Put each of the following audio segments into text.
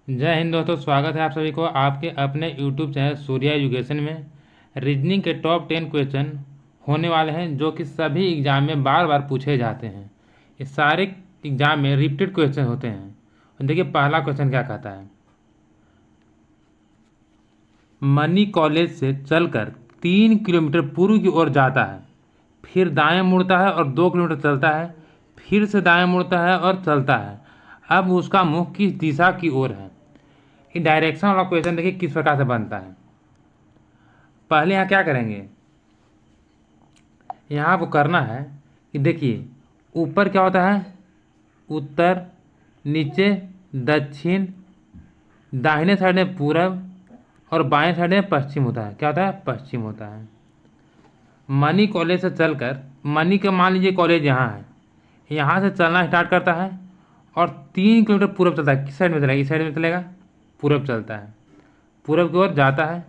जय हिंद दोस्तों, स्वागत है आप सभी को आपके अपने यूट्यूब चैनल सूर्या एजुकेशन में। रीजनिंग के टॉप 10 क्वेश्चन होने वाले हैं जो कि सभी एग्जाम में बार बार पूछे जाते हैं। ये सारे एग्जाम में रिपीटेड क्वेश्चन होते हैं। और देखिए पहला क्वेश्चन क्या कहता है। मनी कॉलेज से चलकर 3 किलोमीटर पूर्व की ओर जाता है, फिर दाएं मुड़ता है और 2 किलोमीटर चलता है, फिर से दाएं मुड़ता है और चलता है। अब उसका मुख किस दिशा की ओर है। ये डायरेक्शन वाला क्वेश्चन देखिए किस प्रकार से बनता है। पहले यहाँ क्या करेंगे, यहाँ आपको करना है कि देखिए ऊपर क्या होता है, उत्तर, नीचे दक्षिण, दाहिने साइड में पूरब और बाएं साइड में पश्चिम होता है। क्या होता है, पश्चिम होता है। मनी कॉलेज से चलकर, मनी का मान लीजिए कॉलेज यहाँ है, यहाँ से चलना स्टार्ट करता है और 3 किलोमीटर पूरब चलता है। किस साइड में चलेगा, इस साइड में चलेगा, पूरब चलता है, पूरब की ओर जाता है।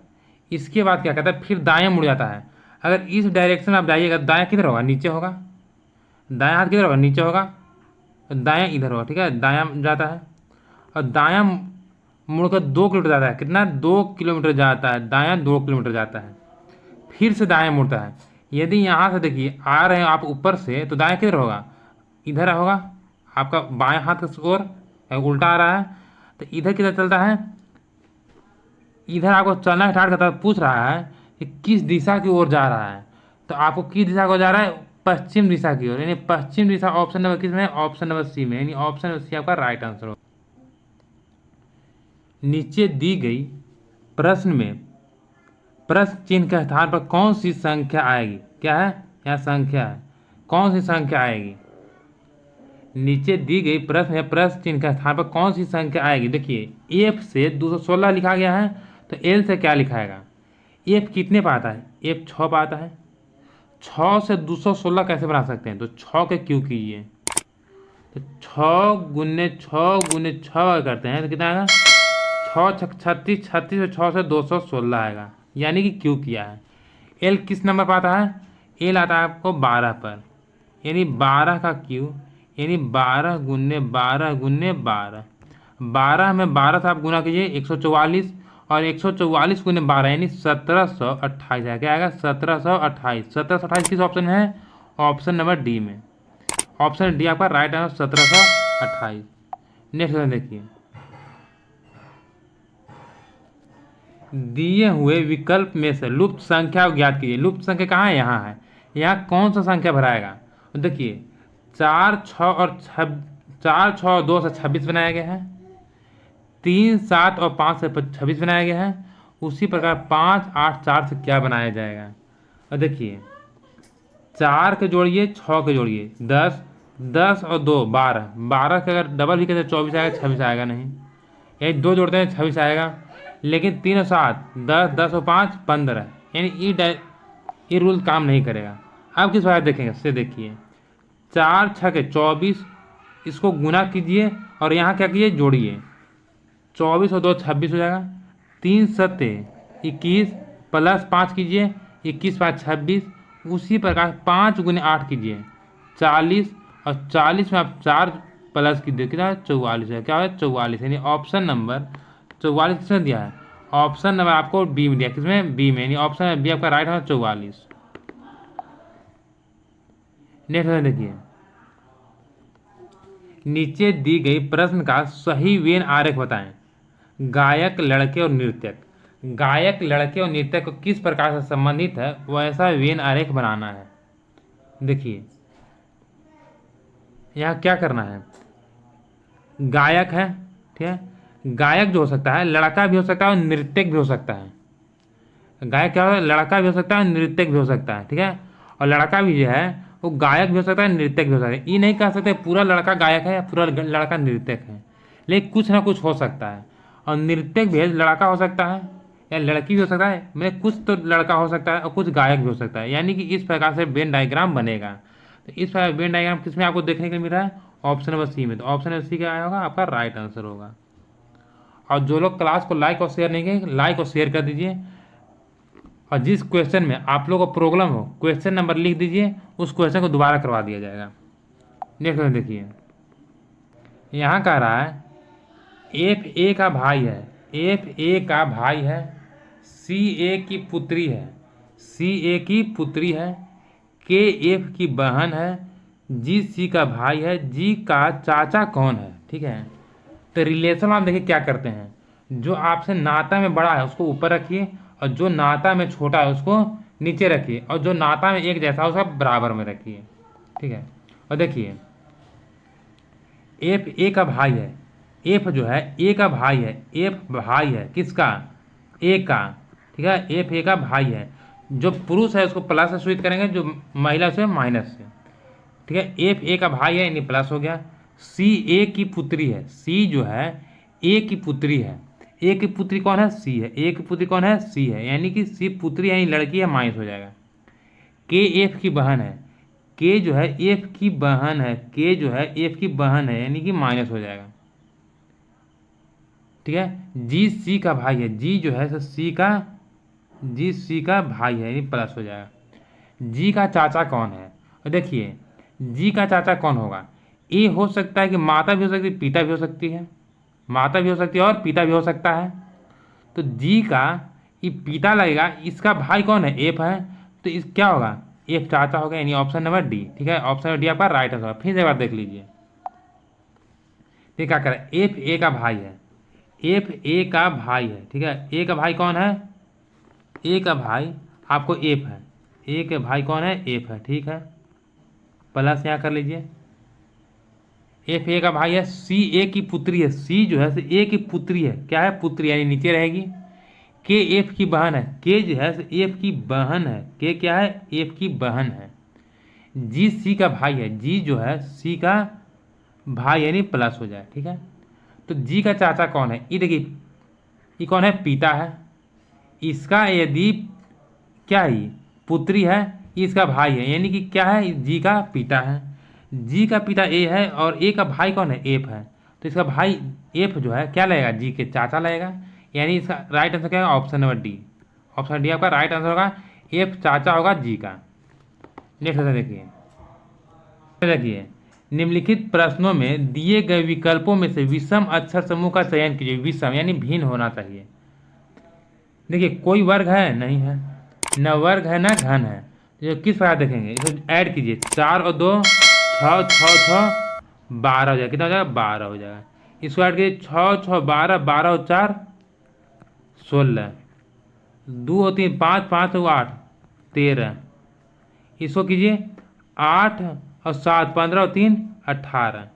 इसके बाद क्या कहता है, फिर दाएं मुड़ जाता है। अगर इस डायरेक्शन आप जाइएगा, दाएं किधर होगा, नीचे होगा। दायां हाथ किधर होगा, नीचे होगा। और दायां इधर होगा, ठीक है, दायां जाता है और दायां मुड़कर 2 किलोमीटर जाता है। कितना, 2 किलोमीटर जाता है, दायां 2 किलोमीटर जाता है, फिर से दाएं मुड़ता है। यदि यहाँ से देखिए आ रहे हैं आप ऊपर से, तो दाएं किधर होगा, इधर होगा, आपका बाएं हाथ की ओर उल्टा आ रहा है। तो इधर किधर चलता है, इधर आपको चलना स्टार्ट करता है। पूछ रहा है कि किस दिशा की ओर जा रहा है, तो आपको किस दिशा को जा रहा है, पश्चिम दिशा की ओर। यानी पश्चिम दिशा ऑप्शन नंबर किस में है, ऑप्शन नंबर सी में। यानी ऑप्शन नंबर सी आपका राइट आंसर हो। नीचे दी गई प्रश्न में प्रश्न चिन्ह के स्थान पर कौन सी संख्या आएगी। क्या है, यहाँ संख्या है, कौन सी संख्या आएगी। नीचे दी गई प्रश्न में प्रश्न चिन्ह के स्थान पर कौन सी संख्या आएगी। देखिए एफ से 216 लिखा गया है, तो एल से क्या लिखाएगा। एफ कितने पर आता है, एफ 6 पर आता है। 6 से 216 कैसे बना सकते हैं, तो 6 के क्यू कीजिए, तो 6 गुने 6 करते हैं तो कितना आएगा, 6 36, और 6 से 216 आएगा, यानी कि क्यू किया है। एल किस नंबर पर आता है, एल आता है आपको 12 पर, यानी 12 का क्यू, यानी 12 गुने 12 12 में 12 से आप गुना कीजिए 144, और 144 गुने 12 यानी 1728 है। क्या आएगा, 1728। 1728 किस ऑप्शन में है, ऑप्शन नंबर डी में। ऑप्शन डी आपका राइट आंसर 1728। नेक्स्ट क्वेश्चन देखिए, दिए हुए विकल्प में से लुप्त संख्या को ज्ञात कीजिए। लुप्त संख्या कहाँ है, यहाँ है। यहाँ कौन सा संख्या भराएगा, देखिए 4 6 और 2 से 26 बनाया गया है। 3 7 और 5 से 26 बनाया गया है। उसी प्रकार 5 8 4 से क्या बनाया जाएगा। और देखिए 4 के जोड़िए, 6 के जोड़िए, 10 10 और 2 12 12 के अगर डबल भी करते 24 आएगा, 26 आएगा नहीं। यही 2 जोड़ते हैं 26 आएगा। लेकिन 3 और 7 10 10 और 5 15, यानी ये रूल काम नहीं करेगा। अब किस बार देखेंगे से देखिए 4 6 के 24, इसको गुना कीजिए और यहाँ क्या कीजिए, जोड़िए। 24 और 2 26 हो जाएगा। 3 7 21 प्लस 5 कीजिए, 21 5 26। उसी प्रकार 5 गुने 8 कीजिए 40, और 40 में आप 4 प्लस कीजिए, कितना है 44 है। क्या है, 44। यानी ऑप्शन नंबर 44 किसमें दिया है, ऑप्शन नंबर आपको बी में दिया। किसमें, बी में, यानी ऑप्शन बी आपका राइट है 44। नेक्स्ट देखिए, नीचे दी गई प्रश्न का सही वेन आरेख बताएं। गायक, लड़के और नृत्यक। गायक, लड़के और नृत्यक को किस प्रकार से संबंधित है, वैसा वेन आरेख बनाना है। देखिए यहाँ क्या करना है, गायक है, ठीक है, गायक जो हो सकता है लड़का भी हो सकता है और नृत्यक भी हो सकता है। गायक क्या होता है, लड़का भी हो सकता है, नृत्यक भी हो सकता है, ठीक है। और लड़का भी जो है वो गायक भी हो सकता है, नृत्यक भी हो सकता है। ये नहीं कह सकते पूरा लड़का गायक है या पूरा लड़का नृत्यक है, लेकिन कुछ ना कुछ हो सकता है। और नृत्यक भी लड़का हो सकता है या लड़की भी हो सकता है, मैं कुछ तो लड़का हो सकता है और कुछ गायक भी हो सकता है। यानी कि इस प्रकार से वेन डायग्राम बनेगा। तो इस प्रकार वेन डायग्राम किसमें आपको देखने को मिल रहा है, ऑप्शन नंबर सी में। तो ऑप्शन नंबर सी क्या आया होगा, आपका राइट आंसर होगा। और जो लोग क्लास को लाइक और शेयर नहीं किए, लाइक और शेयर कर दीजिए। और जिस क्वेश्चन में आप लोगों को प्रॉब्लम हो, क्वेश्चन नंबर लिख दीजिए, उस क्वेश्चन को दोबारा करवा दिया जाएगा। नेक्स्ट क्वेश्चन देखिए, यहाँ कह रहा है एफ ए का भाई है, एफ ए का भाई है, सी ए की पुत्री है, सी ए की पुत्री है, के एफ की बहन है, जी सी का भाई है, जी का चाचा कौन है। ठीक है, तो रिलेशन आप देखिए क्या करते हैं, जो आपसे नाता में बड़ा है उसको ऊपर रखिए, और जो नाता में छोटा है उसको नीचे रखिए, और जो नाता में एक जैसा है उसका बराबर में रखिए। ठीक है, और देखिए एफ ए का भाई है, एफ जो है ए का भाई है, एफ भाई है किसका, ए का। ठीक है, एफ ए का भाई है, जो पुरुष है उसको प्लस से सूचित करेंगे, जो महिला से माइनस से। ठीक है, एफ ए का भाई है यानी प्लस हो गया। सी ए की पुत्री है, सी जो है ए की पुत्री है, ए की पुत्री कौन है, सी है, ए की पुत्री कौन है, सी है, यानी कि सी पुत्री यानी लड़की है, माइनस हो जाएगा। के एफ की बहन है, के जो है एफ की बहन है, के जो है एफ की बहन है यानी कि माइनस हो जाएगा। ठीक है, जी सी का भाई है, जी जो है सी का, जी सी का भाई है यानी प्लस हो जाएगा। जी का चाचा कौन है, और देखिए जी का चाचा कौन होगा, ए हो सकता है कि माता भी हो सकती है, पिता भी हो सकती है, माता भी हो सकती है और पिता भी हो सकता है। तो जी का ये पिता लगेगा, इसका भाई कौन है, एफ है, तो इस क्या होगा, एफ चाचा होगा, यानी ऑप्शन नंबर डी। ठीक है, ऑप्शन नंबर डी आपका राइट आंसर होगा। फिर से एक बार देख लीजिए, ये क्या करें, एफ ए का भाई है, एफ ए का भाई है। ठीक है, ए का भाई कौन है, ए का भाई आपको एफ है, ए के भाई कौन है, एफ है। ठीक है, प्लस यहाँ कर लीजिए, एफ ए का भाई है, सी ए की पुत्री है, सी जो है ए की पुत्री है, क्या है, पुत्री यानी नीचे रहेगी। के एफ की बहन है, के जो है एफ की बहन है, के क्या है, एफ की बहन है। जी सी का भाई है, जी जो है सी का भाई यानी प्लस हो जाए। ठीक है, तो जी का चाचा कौन है, ये देखिए ये कौन है, पिता है, इसका यदि क्या है, ये पुत्री है, ये इसका भाई है, यानी कि क्या है, जी का पिता है, जी का पिता ए है, और ए का भाई कौन है, एफ है, तो इसका भाई एफ जो है क्या लगेगा, जी के चाचा लगेगा, यानी इसका राइट आंसर क्या है, option number D. Option D आपका राइट आंसर होगा, एफ चाचा होगा जी का। नेक्स्ट क्वेश्चन देखिए, देखिए निम्नलिखित प्रश्नों में दिए गए विकल्पों में से विषम अक्षर समूह का चयन कीजिए, विषम यानी भिन्न होना चाहिए। देखिए कोई वर्ग है नहीं है, न वर्ग है न घन है, तो किस प्रकार देखेंगे, इसको ऐड कीजिए, 4 और 2 6, 6 6 12 हो जाएगा, कितना हो जाएगा, 12 हो जाएगा। इसको ऐड कीजिए, 6 6 12, 12 और 4 16, 2 और 3 5, 5 और 8 13, इसको कीजिए 8 और 7 15 और 3 18।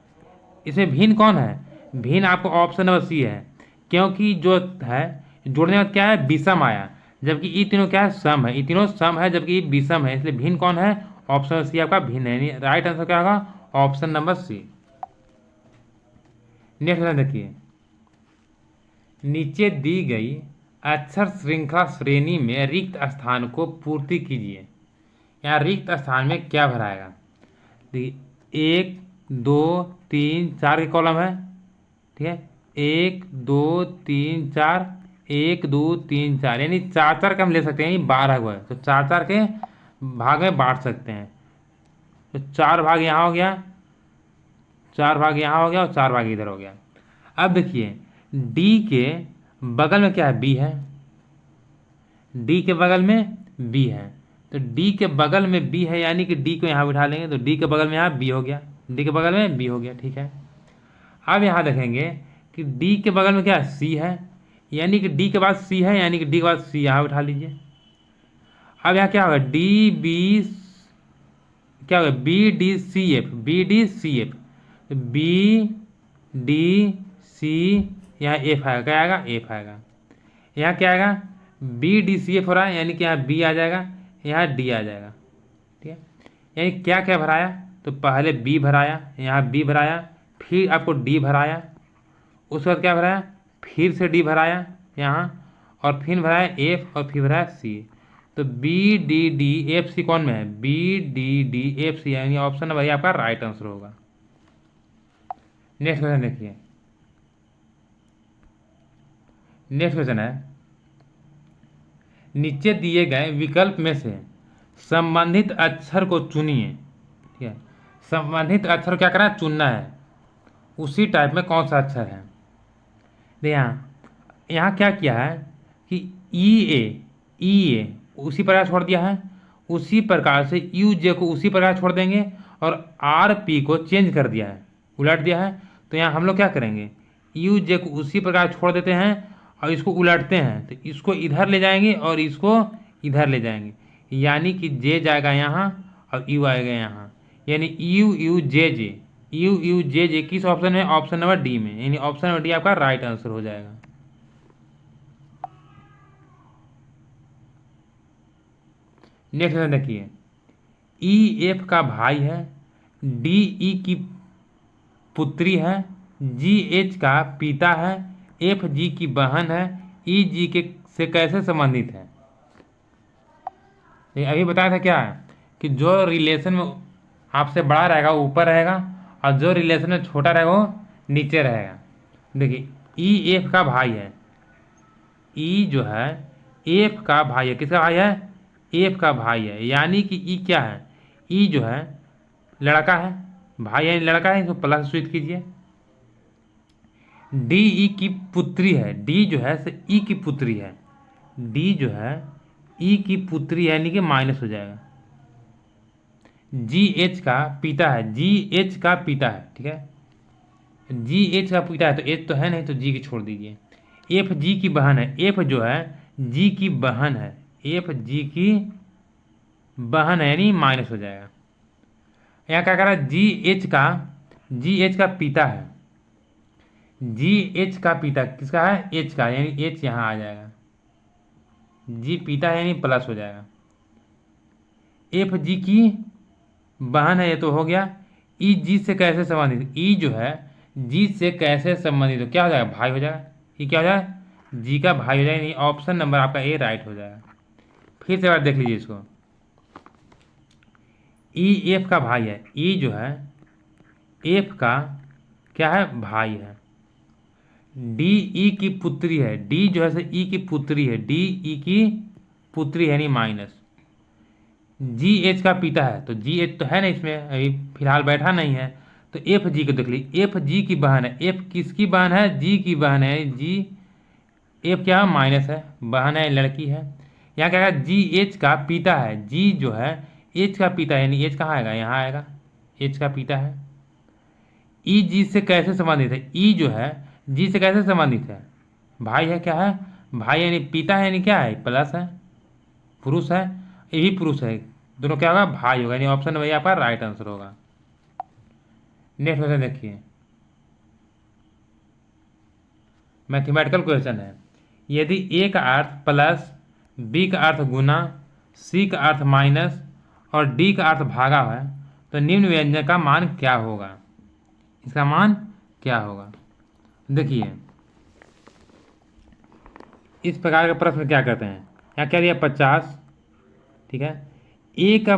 इसमें भिन्न कौन है, भिन्न आपको ऑप्शन नंबर सी है, क्योंकि जो है जोड़ने में क्या है, विषम आया, जबकि ये तीनों क्या है, सम है, ये तीनों सम है जबकि ये विषम है, इसलिए भिन्न कौन है, ऑप्शन सी आपका भिन्न है, राइट आंसर क्या होगा, option number C. Next question देखिए, नीचे दी गई अक्षर श्रृंखला श्रेणी में रिक्त स्थान को पूर्ति कीजिए। यहाँ रिक्त स्थान में क्या भराएगा, देखिए 1 2 3 4 के कॉलम है। ठीक है, 1 2 3 4, 1 2 3 4, यानी 4 4 के हम ले सकते हैं, 12 हुआ है तो 4 4 के भाग में बांट सकते हैं, तो 4 भाग यहाँ हो गया, 4 भाग यहाँ हो गया और 4 भाग इधर हो गया। अब देखिए डी के बगल में क्या है, बी है, डी के बगल में बी है, तो डी के बगल में बी है यानी कि डी को यहाँ बिठा लेंगे, तो डी के बगल में यहाँ बी हो गया, डी के बगल में बी हो गया। ठीक है, अब यहाँ देखेंगे कि डी के बगल में क्या है, सी है, यानी कि डी के बाद सी है, यानी कि डी के बाद सी यहाँ बिठा लीजिए। अब यहाँ क्या होगा, डी बी क्या होगा, B D C F, B D C F, B D C, यहाँ एफ आएगा, क्या आएगा, एफ आएगा। यहाँ क्या आएगा, बी डी सी एफ हो रहा है, यानी कि यहाँ बी आ जाएगा, यहाँ डी आ जाएगा। ठीक है, यानी क्या क्या भराया, तो पहले बी भराया, यहाँ बी भराया, फिर आपको डी भराया, उसके बाद क्या भराया, फिर से डी भराया यहाँ, और फिर भराया एफ, और फिर भराया सी, तो B D D F C कौन में है, B D D F C, यानी ऑप्शन भाई आपका राइट आंसर होगा। नेक्स्ट क्वेश्चन देखिए, नेक्स्ट क्वेश्चन है, नीचे दिए गए विकल्प में से संबंधित अक्षर को चुनिए। ठीक है, संबंधित अक्षर क्या करना है, चुनना है, उसी टाइप में कौन सा अक्षर है। यहाँ क्या किया है कि ई ए उसी प्रकार छोड़ दिया है, उसी प्रकार से यू जे को उसी प्रकार छोड़ देंगे और आर पी को चेंज कर दिया है, उलट दिया है। तो यहाँ हम लोग क्या करेंगे, यू जे को उसी प्रकार छोड़ देते हैं और इसको उलटते हैं, तो इसको इधर ले जाएंगे और इसको इधर ले जाएंगे, यानी कि जे जाएगा यहाँ और यू आएगा यहाँ, यानी यू यू जे जे किस ऑप्शन में, ऑप्शन नंबर डी में, यानी ऑप्शन नंबर डी आपका राइट आंसर हो जाएगा। नेक्स्ट क्वेश्चन देखिए, ई एफ का भाई है, डी ई की पुत्री है, जी एच का पिता है, एफ जी की बहन है, ई जी के से कैसे संबंधित है। ये अभी बताया था क्या है कि जो रिलेशन में आपसे बड़ा रहेगा वो ऊपर रहेगा और जो रिलेशन में छोटा रहेगा वो नीचे रहेगा। देखिए ई एफ का भाई है, ई जो है एफ का भाई है, किसका भाई है, एफ का भाई है, यानी कि ई क्या है, ई जो है लड़का है, भाई यानी लड़का है, इसको प्लस स्विच कीजिए। डी ई की पुत्री है, डी जो है से ई की पुत्री है, डी जो है ई की पुत्री है, यानी कि माइनस हो जाएगा। जी एच का पिता है, जी एच का पिता है, ठीक है, जी एच का पिता है तो एच तो है नहीं तो जी की छोड़ दीजिए। एफ जी की बहन है, एफ जो है जी की बहन है, एफ जी की बहन है, यानी माइनस हो जाएगा। यहाँ क्या करा, जी एच का पिता है, जी एच का पिता किसका है, एच का, यानी एच यहाँ आ जाएगा, जी पिता है यानी प्लस हो जाएगा। एफ जी की बहन है, ये तो हो गया। ई जी से कैसे संबंधित, ई जो है जी से कैसे संबंधित, तो क्या हो जाएगा, भाई हो जाएगा, ये क्या हो जाएगा, जी का भाई हो जाएगा, यानी ऑप्शन नंबर आपका ए राइट हो जाएगा। फिर से बार देख लीजिए इसको, ई एफ का भाई है, ई जो है एफ का क्या है, भाई है। डी ई की पुत्री है, डी जो है से ई की पुत्री है, डी ई की पुत्री है यानी माइनस। जी एच का पिता है, तो जी एच तो है ना इसमें, अभी फिलहाल बैठा नहीं है, तो एफ जी को देख ली, एफ जी की बहन है, एफ किसकी बहन है, जी की बहन है, जी एफ क्या है, माइनस है, बहन है लड़की है। यहाँ क्या है, जी एच का पिता है, जी जो है एच का पिता है, यानी एच कहाँ आएगा, यहाँ आएगा, एच का पिता है। ई जी से कैसे संबंधित है, ई जो है जी से कैसे संबंधित है, भाई है, क्या है, भाई यानी पिता है, यानी क्या है, प्लस है, पुरुष है, ये भी पुरुष है, दोनों क्या होगा, भाई होगा, यानी ऑप्शन वही आपका राइट आंसर होगा। नेक्स्ट क्वेश्चन देखिए, मैथमेटिकल क्वेश्चन है, यदि ए का अर्थ प्लस, बी का अर्थ गुना, सी का अर्थ माइनस और डी का अर्थ भागा है, तो निम्न व्यंजन का मान क्या होगा, इसका मान क्या होगा। देखिए इस प्रकार का प्रश्न क्या करते हैं, यहाँ क्या दिया 50, ठीक है, ए का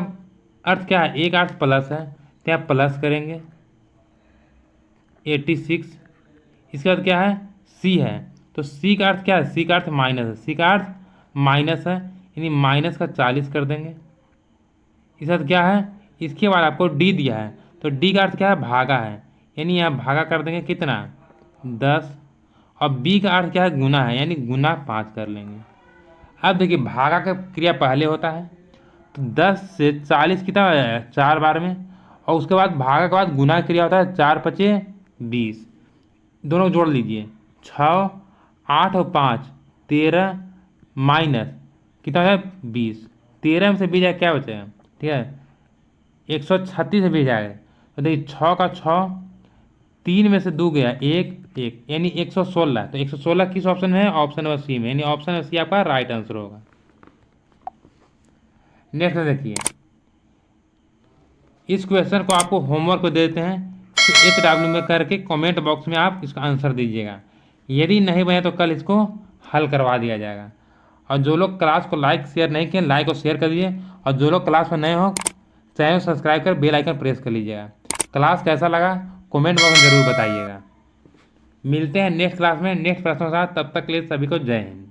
अर्थ क्या है, ए का अर्थ प्लस है, तो यहाँ प्लस करेंगे 86, इसके बाद क्या है, सी है, तो सी का अर्थ क्या है, सी का अर्थ माइनस है, सी का अर्थ माइनस है, यानी माइनस का 40 कर देंगे। इसके बाद क्या है, इसके बाद आपको डी दिया है, तो डी का अर्थ क्या है, भागा है, यानी यहाँ भागा कर देंगे कितना 10, और बी का अर्थ क्या है, गुना है, यानी गुना 5 कर लेंगे। अब देखिए भागा का क्रिया पहले होता है, तो 10 से 40 कितना हो जाएगा, 4 बार में, और उसके बाद भागा के बाद गुना क्रिया होता है, 4 पचे 20, दोनों जोड़ लीजिए, 6 8 और 5 13 माइनस कितना है 20, 13 में से 20 क्या बचेगा, ठीक है 136 से 20 जाएगा, तो देखिए 6 का 6, 3 में से 2 गया 1 1, यानी 116, तो 116 किस ऑप्शन में है, ऑप्शन नंबर सी में, यानी ऑप्शन नंबर सी आपका राइट आंसर होगा। नेक्स्ट देखिए, इस क्वेश्चन को आपको होमवर्क को देते हैं, तो HW में करके कमेंट बॉक्स में आप इसका आंसर दीजिएगा, यदि नहीं बने तो कल इसको हल करवा दिया जाएगा। और जो लोग क्लास को लाइक शेयर नहीं किए, लाइक और शेयर कर दीजिए, और जो लोग क्लास में नए हो चैनल सब्सक्राइब कर बेल आइकन प्रेस कर लीजिएगा। क्लास कैसा लगा कमेंट बॉक्स में ज़रूर बताइएगा। मिलते हैं नेक्स्ट क्लास में नेक्स्ट प्रश्नों के साथ, तब तक के लिए सभी को जय हिंद।